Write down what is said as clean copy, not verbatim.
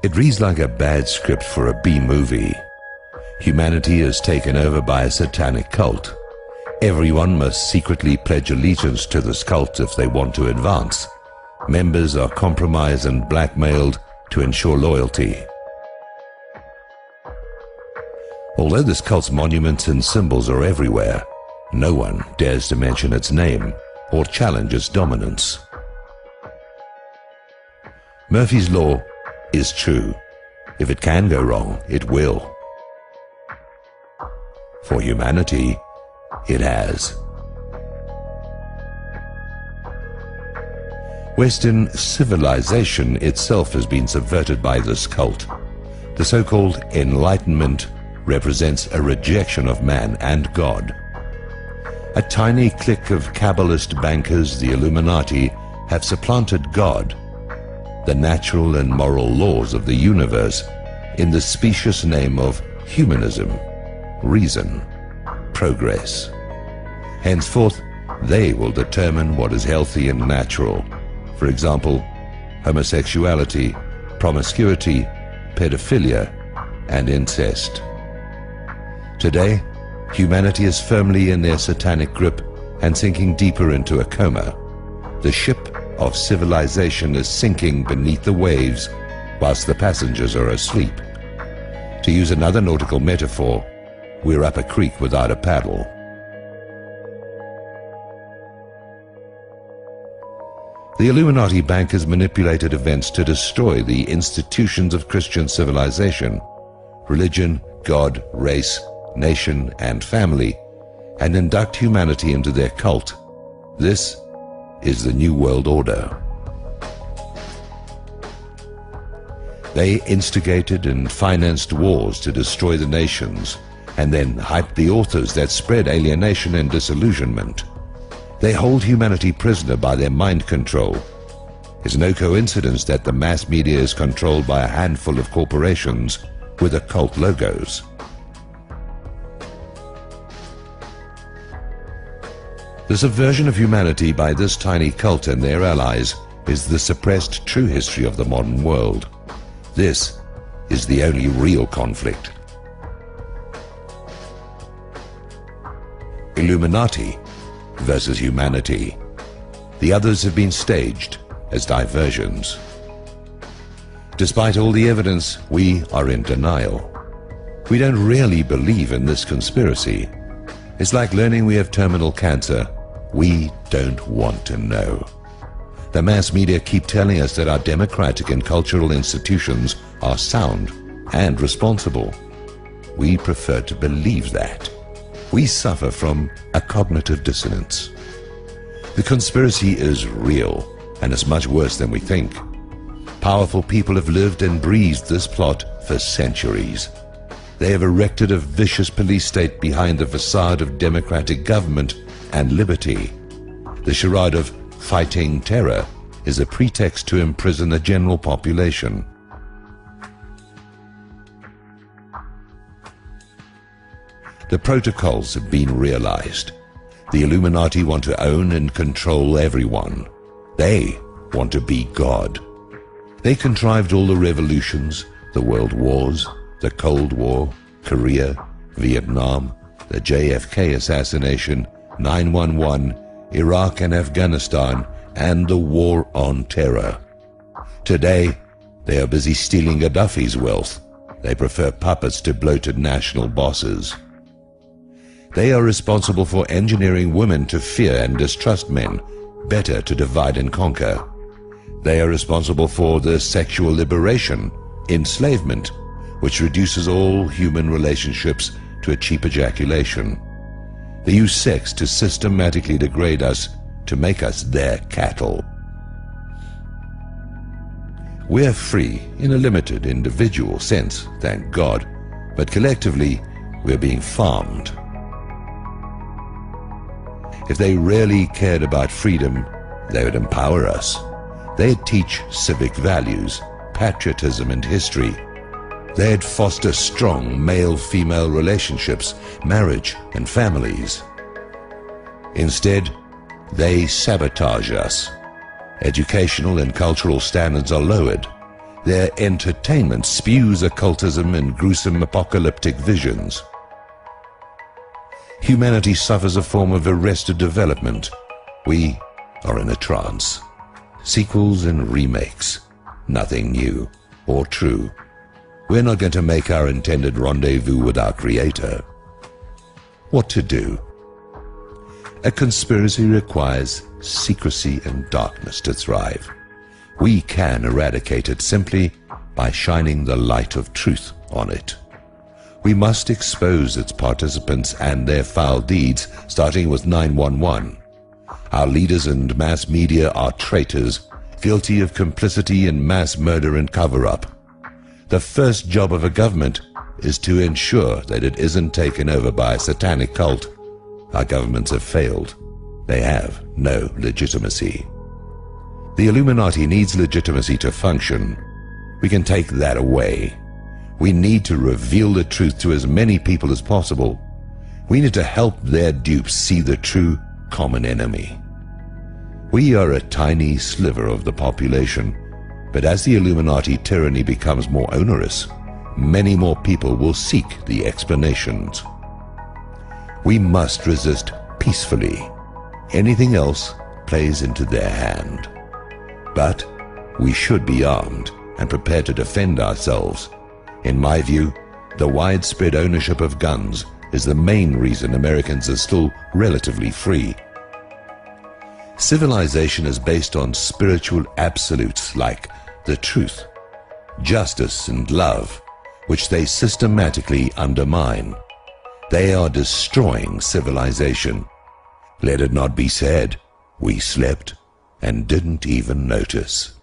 It reads like a bad script for a B-movie. Humanity is taken over by a satanic cult. Everyone must secretly pledge allegiance to this cult if they want to advance. Members are compromised and blackmailed to ensure loyalty. Although this cult's monuments and symbols are everywhere, no one dares to mention its name or challenge its dominance. Murphy's Law is true. If it can go wrong, it will. For humanity, it has. Western civilization itself has been subverted by this cult. The so-called Enlightenment represents a rejection of man and God. A tiny clique of Kabbalist bankers, the Illuminati, have supplanted God, the natural and moral laws of the universe, in the specious name of humanism, reason, progress. Henceforth, they will determine what is healthy and natural. For example, homosexuality, promiscuity, pedophilia, and incest. Today, humanity is firmly in their satanic grip and sinking deeper into a coma. The ship of civilization is sinking beneath the waves whilst the passengers are asleep. To use another nautical metaphor, we're up a creek without a paddle. The Illuminati bankers manipulated events to destroy the institutions of Christian civilization, religion, God, race, nation, and family, and induct humanity into their cult. This is the New World Order. They instigated and financed wars to destroy the nations, and then hyped the authors that spread alienation and disillusionment. They hold humanity prisoner by their mind control. It's no coincidence that the mass media is controlled by a handful of corporations with occult logos. The subversion of humanity by this tiny cult and their allies is the suppressed true history of the modern world. This is the only real conflict. Illuminati versus humanity. The others have been staged as diversions. Despite all the evidence, we are in denial. We don't really believe in this conspiracy. It's like learning we have terminal cancer. We don't want to know. The mass media keep telling us that our democratic and cultural institutions are sound and responsible. We prefer to believe that. We suffer from a cognitive dissonance. The conspiracy is real, and it's much worse than we think. Powerful people have lived and breathed this plot for centuries. They have erected a vicious police state behind the facade of democratic government and liberty. The charade of fighting terror is a pretext to imprison the general population. The protocols have been realized. The Illuminati want to own and control everyone. They want to be God. They contrived all the revolutions, the world wars, the Cold War, Korea, Vietnam, the JFK assassination, 9/11, Iraq and Afghanistan, and the war on terror. Today, they are busy stealing Gaddafi's wealth. They prefer puppets to bloated national bosses. They are responsible for engineering women to fear and distrust men, better to divide and conquer. They are responsible for the sexual liberation, enslavement, which reduces all human relationships to a cheap ejaculation. They use sex to systematically degrade us, to make us their cattle. We're free in a limited individual sense, thank God, but collectively we're being farmed. If they really cared about freedom, they would empower us. They'd teach civic values, patriotism and history. They'd foster strong male-female relationships, marriage and families. Instead, they sabotage us. Educational and cultural standards are lowered. Their entertainment spews occultism and gruesome apocalyptic visions. Humanity suffers a form of arrested development. We are in a trance. Sequels and remakes. Nothing new or true. We're not going to make our intended rendezvous with our Creator. What to do? A conspiracy requires secrecy and darkness to thrive. We can eradicate it simply by shining the light of truth on it. We must expose its participants and their foul deeds, starting with 911. Our leaders and mass media are traitors, guilty of complicity in mass murder and cover-up. The first job of a government is to ensure that it isn't taken over by a satanic cult. Our governments have failed. They have no legitimacy. The Illuminati needs legitimacy to function. We can take that away. We need to reveal the truth to as many people as possible. We need to help their dupes see the true common enemy. We are a tiny sliver of the population, but as the Illuminati tyranny becomes more onerous, many more people will seek the explanations. We must resist peacefully. Anything else plays into their hand. But we should be armed and prepared to defend ourselves. In my view, the widespread ownership of guns is the main reason Americans are still relatively free. Civilization is based on spiritual absolutes like the truth, justice, and love, which they systematically undermine. They are destroying civilization. Let it not be said, we slept and didn't even notice.